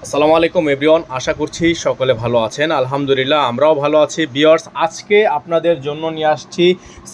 আসসালামু আলাইকুম এভরিওয়ান, আশা করছি সকলে ভালো আছেন। আলহামদুলিল্লাহ আমরাও ভালো আছি। ভিউয়ার্স, আজকে আপনাদের জন্য নিয়ে আসছি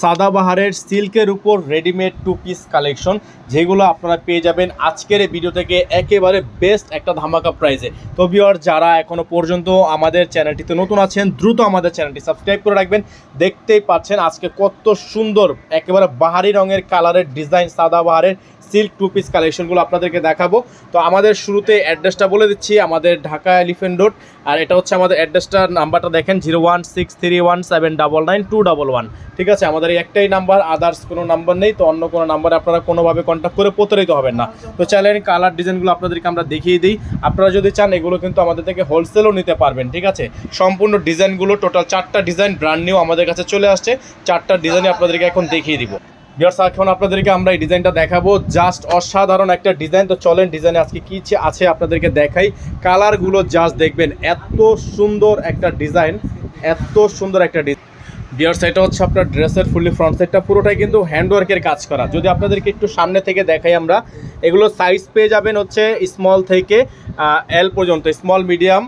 সাদাবাহারের সিল্কের উপর রেডিমেড টু পিস কালেকশন, যেগুলো আপনারা পেয়ে যাবেন আজকের এই ভিডিও থেকে একেবারে বেস্ট একটা ধামাকা প্রাইসে। তো ভিউয়ার্স, যারা এখনও পর্যন্ত আমাদের চ্যানেলটিতে নতুন আছেন দ্রুত আমাদের চ্যানেলটি সাবস্ক্রাইব করে রাখবেন। দেখতেই পাচ্ছেন আজকে কত সুন্দর একেবারে বাহারি রঙের কালারের ডিজাইন সাদাবাহারের সিল্ক টু পিস কালেকশনগুলো আপনাদেরকে দেখাবো। তো আমাদের শুরুতে অ্যাড্রেসটা বলে দিচ্ছি, আমাদের ঢাকা এলিফেন্ট রোড, আর এটা হচ্ছে আমাদের অ্যাড্রেসটার নাম্বারটা দেখেন 016317911। ঠিক আছে, আমাদের এই একটাই নাম্বার, আদার্স কোনো নাম্বার নেই। তো অন্য কোনো নাম্বারে আপনারা কোনোভাবে কন্ট্যাক্ট করে প্রতারিত হবেন না। তো চ্যানেলের কালার ডিজাইনগুলো আপনাদেরকে আমরা দেখিয়ে দিই। আপনারা যদি চান এগুলো কিন্তু আমাদের থেকে হোলসেলও নিতে পারবেন। ঠিক আছে, সম্পূর্ণ ডিজাইনগুলো টোটাল 4টা ডিজাইন ব্র্যান্ড নিউ আমাদের কাছে চলে আসছে। 4টা ডিজাইনই আপনাদেরকে এখন দেখিয়ে দিব। ভিউয়ার্স, এখন আপনাদেরকে আমরা এই ডিজাইনটা দেখাবো, জাস্ট অসাধারণ একটা ডিজাইন। তো চলেন ডিজাইনে আজকে কী আছে আপনাদেরকে দেখাই। কালারগুলো জাস্ট দেখবেন, এত সুন্দর একটা ডিজাইন, এত সুন্দর একটা ডিজাইন। ভিউয়ার্স, এটা হচ্ছে আপনার ড্রেসের ফুললি ফ্রন্ট সাইডটা পুরোটাই কিন্তু হ্যান্ডওয়ার্কের কাজ করা। যদি আপনাদেরকে একটু সামনে থেকে দেখাই আমরা, এগুলো সাইজ পেয়ে যাবেন হচ্ছে স্মল থেকে এল পর্যন্ত, স্মল মিডিয়াম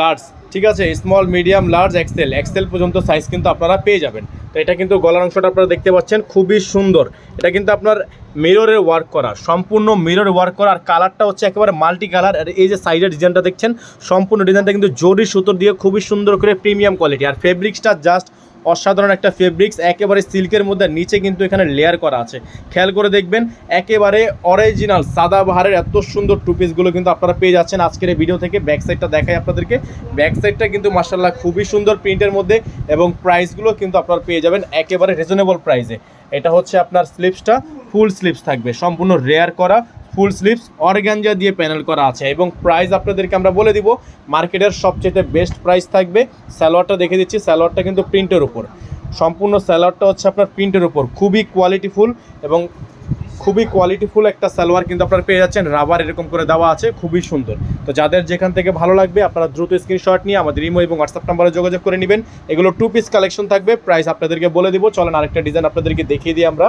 লার্জ। ঠিক আছে, স্মল মিডিয়াম লার্জ এক্সেল পর্যন্ত সাইজ কিন্তু আপনারা পেয়ে যাবেন। তো এটা কিন্তু গলার অংশটা আপনারা দেখতে পাচ্ছেন খুবই সুন্দর। এটা কিন্তু আপনার মিররের ওয়ার্ক করা, সম্পূর্ণ মিরর ওয়ার্ক করা, আর কালারটা হচ্ছে একেবারে মাল্টি কালার। আর এই যে সাইডের ডিজাইনটা দেখছেন, সম্পূর্ণ ডিজাইনটা কিন্তু জরি সুতোর দিয়ে খুবই সুন্দর করে প্রিমিয়াম কোয়ালিটি। আর ফেব্রিক্সটা জাস্ট অসাধারণ একটা ফেব্রিক্স, একেবারে সিল্কের মধ্যে, নিচে কিন্তু এখানে লেয়ার করা আছে। খেয়াল করে দেখবেন, একেবারে অরিজিনাল সাদাবাহারের এত সুন্দর টু পিসগুলো কিন্তু আপনারা পেয়ে যাচ্ছেন আজকের এই ভিডিও থেকে। ব্যাক সাইডটা দেখাই আপনাদেরকে। ব্যাক সাইডটা কিন্তু মাশাআল্লাহ খুবই সুন্দর প্রিন্টের মধ্যে, এবং প্রাইসগুলো কিন্তু আপনারা পেয়ে যাবেন একেবারে রিজনেবল প্রাইসে। এটা হচ্ছে আপনার স্লিপসটা, ফুল স্লিপস থাকবে, সম্পূর্ণ রেয়ার করা ফুল স্লিপস, অর্গানজা দিয়ে প্যানেল করা আছে। এবং প্রাইস আপনাদেরকে আমরা বলে দিব, মার্কেটের সবচেয়ে বেস্ট প্রাইস থাকবে। সালোয়ারটা দেখে দিচ্ছি, সালোয়ারটা কিন্তু প্রিন্টের উপর, সম্পূর্ণ সালোয়ারটা হচ্ছে আপনার প্রিন্টের উপর, খুবই কোয়ালিটিফুল এবং খুবই কোয়ালিটিফুল একটা সালোয়ার কিন্তু আপনারা পেয়ে যাচ্ছেন। রাবার এরকম করে দেওয়া আছে, খুবই সুন্দর। তো যাদের যেখান থেকে ভালো লাগবে আপনারা দ্রুত স্ক্রিনশট নিয়ে আমাদের ইমো এবং হোয়াটসঅ্যাপ নাম্বারে যোগাযোগ করে নেবেন। এগুলো টু পিস কালেকশন থাকবে, প্রাইস আপনাদেরকে বলে দিব। চলেন আরেকটা ডিজাইন আপনাদেরকে দেখিয়ে দিই আমরা।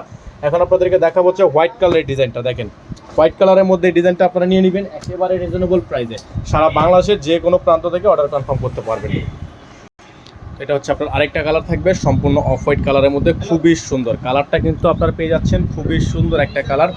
এখন আপনাদেরকে দেখাবো হচ্ছে হোয়াইট কালারের ডিজাইনটা। দেখেন, হোয়াইট কালারের মধ্যে এই ডিজাইনটা আপনারা নিয়ে নেবেন একেবারে রিজনেবল প্রাইসে। সারা বাংলাদেশের যে কোনো প্রান্ত থেকে অর্ডার কনফার্ম করতে পারবেন। এটা হচ্ছে আপনার আরেকটা কালার থাকবে, সম্পূর্ণ অফ হোয়াইট কালারের মধ্যে, খুবই সুন্দর কালারটা কিন্তু আপনারা পেয়ে যাচ্ছেন। খুবই সুন্দর একটা কালার,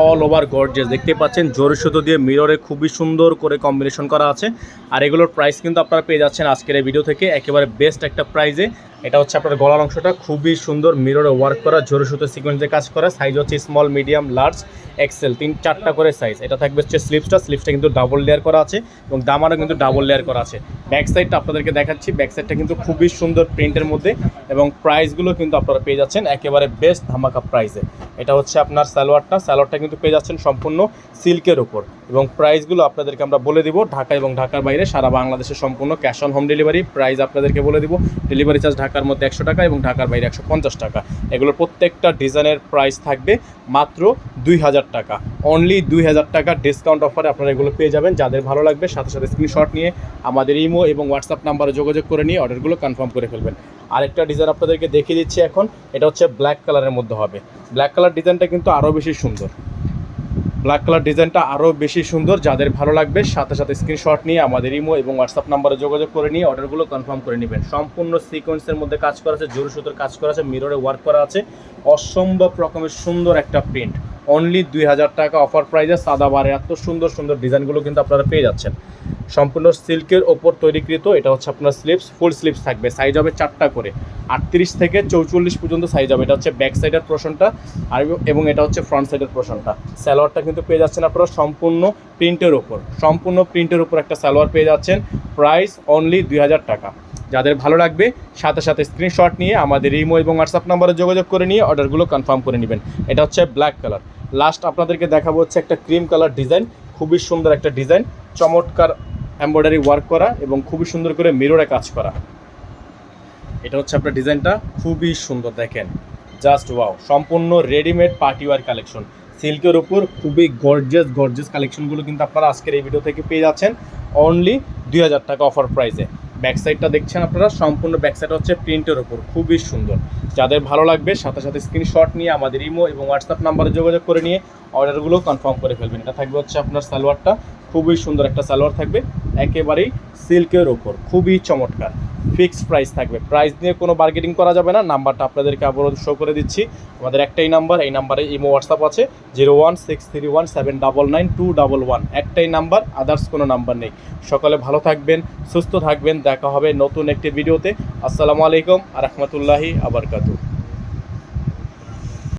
অল ওভার গর্জিয়াস, দেখতে পাচ্ছেন জরি সুতো দিয়ে মিররে খুবই সুন্দর করে কম্বিনেশন করা আছে। আর এগুলোর প্রাইস কিন্তু আপনারা পেয়ে যাচ্ছেন আজকের এই ভিডিও থেকে একেবারে বেস্ট একটা প্রাইসে। এটা হচ্ছে আপনার গলার অংশটা, খুবই সুন্দর মিররে ওয়ার্ক করা, জরি সুতো সিকোয়েন্সে কাজ করা। সাইজ হচ্ছে স্মল মিডিয়াম লার্জ এক্সেল, 3-4টা করে সাইজ। এটা থাকবে হচ্ছে স্লিপসটা কিন্তু ডাবল লেয়ার করা আছে, এবং দামানও কিন্তু ডাবল লেয়ার করা আছে। ব্যাক সাইডটা আপনাদেরকে দেখাচ্ছি, ব্যাক সাইডটা কিন্তু খুবই সুন্দর প্রিন্টের মধ্যে, এবং প্রাইসগুলো কিন্তু আপনারা পেয়ে যাচ্ছেন একেবারে বেস্ট ধামাকা প্রাইসে। এটা হচ্ছে আপনার সালোয়ারটা কিন্তু পেয়ে যাচ্ছেন সম্পূর্ণ সিল্কের উপর, এবং প্রাইসগুলো আপনাদেরকে আমরা বলে দিব। ঢাকা এবং ঢাকার বাইরে সারা বাংলাদেশে সম্পূর্ণ cash on home delivery. Price আপনাদেরকে বলে দিব, ডেলিভারি চার্জ ঢাকার মধ্যে 100 টাকা এবং ঢাকার বাইরে 150 টাকা। এগুলোর প্রত্যেকটা ডিজাইনের প্রাইস থাকবে মাত্র 2000 টাকা, অনলি 2000 টাকা ডিসকাউন্ট অফারে আপনারা এগুলো পেয়ে যাবেন। যাদের ভালো লাগবে সাথে সাথে স্ক্রিনশট নিয়ে আমাদের ইমো এবং হোয়াটসঅ্যাপ নাম্বারে যোগাযোগ করে নিয়ে অর্ডারগুলো কনফার্ম করে ফেলবেন। আরেকটা ডিজাইন আপনাদেরকে দেখিয়ে দিচ্ছি এখন। এটা হচ্ছে ব্ল্যাক কালারের মধ্যে হবে। ব্ল্যাক কালার ডিজাইনটা কিন্তু আরও বেশি সুন্দর, ব্ল্যাক কালার ডিজাইনটা আরও বেশি সুন্দর। যাদের ভালো লাগবে সাথে সাথে স্ক্রিনশট নিয়ে আমাদের ইমো এবং হোয়াটসঅ্যাপ নাম্বারে যোগাযোগ করে নিয়ে অর্ডারগুলো কনফার্ম করে নেবেন। সম্পূর্ণ সিকোয়েন্সের মধ্যে কাজ করা আছে, জরি সুতোর কাজ করা আছে, মিররে ওয়ার্ক করা আছে, অসম্ভব রকমের সুন্দর একটা প্রিন্ট। অনলি 2000 টাকা অফার প্রাইসে সাদাবাহারে এত সুন্দর সুন্দর ডিজাইনগুলো কিন্তু আপনারা পেয়ে যাচ্ছেন। সম্পূর্ণ সিল্কের ওপর তৈরিকৃত। এটা হচ্ছে আপনার স্লিপস, ফুল স্লিপস থাকবে, সাইজ হবে 4টা করে, 38 থেকে 44 পর্যন্ত সাইজ হবে। এটা হচ্ছে ব্যাক সাইডের পোর্শনটা, আর এবং এটা হচ্ছে ফ্রন্ট সাইডের পোর্শনটা। সালোয়ারটা কিন্তু পেয়ে যাচ্ছেন আপনারা সম্পূর্ণ প্রিন্টের ওপর একটা সালোয়ার পেয়ে যাচ্ছেন। প্রাইস অনলি 2000 টাকা। যাদের ভালো লাগবে সাথে সাথে স্ক্রিনশট নিয়ে আমাদের ইমো এবং হোয়াটসঅ্যাপ নাম্বারে যোগাযোগ করে নিয়ে অর্ডারগুলো কনফার্ম করে নেবেন। এটা হচ্ছে ব্ল্যাক কালার। লাস্ট আপনাদেরকে দেখাবো হচ্ছে একটা ক্রিম কালার ডিজাইন, খুবই সুন্দর একটা ডিজাইন, চমৎকার এমব্রয়ডারি ওয়ার্ক করা এবং খুবই সুন্দর করে মিররে কাজ করা। এটা হচ্ছে আপনার ডিজাইনটা, খুবই সুন্দর, দেখেন জাস্ট ওয়াও। সম্পূর্ণ রেডিমেড পার্টিওয়ার কালেকশন, সিল্কের উপর খুবই গর্জিয়াস কালেকশনগুলো কিন্তু আপনারা আজকের এই ভিডিও থেকে পেয়ে যাচ্ছেন অনলি 2000 টাকা অফার প্রাইসে। ব্যাক সাইডটা দেখছেন আপনারা, সম্পূর্ণ ব্যাক সাইড হচ্ছে প্রিন্টের উপর, খুবই সুন্দর। যাদের ভালো লাগবে সাথে সাথে স্ক্রিনশট নিয়ে আমাদের ইমো এবং হোয়াটসঅ্যাপ নাম্বারে যোগাযোগ করে নিয়ে অর্ডারগুলো কনফার্ম করে ফেলবেন। এটা থাকবে হচ্ছে আপনার সালোয়ারটা, খুবই সুন্দর একটা সালোয়ার থাকবে, একেবারেই সিল্কের ওপর, খুবই চমৎকার। ফিক্সড প্রাইস থাকবে, প্রাইস নিয়ে কোনো বার্গেনিং করা যাবে না। নাম্বারটা আপনাদেরকে আবারও শো করে দিচ্ছি, আমাদের একটাই নাম্বার, এই নাম্বারে ইমো হোয়াটসঅ্যাপ আছে 01631799211, একটাই নাম্বার, আদার্স কোনো নাম্বার নেই। সকালে ভালো থাকবেন, সুস্থ থাকবেন, দেখা হবে নতুন একটি ভিডিওতে। আসসালামু আলাইকুম আ রহমতুল্লাহি আবরকাতুহু।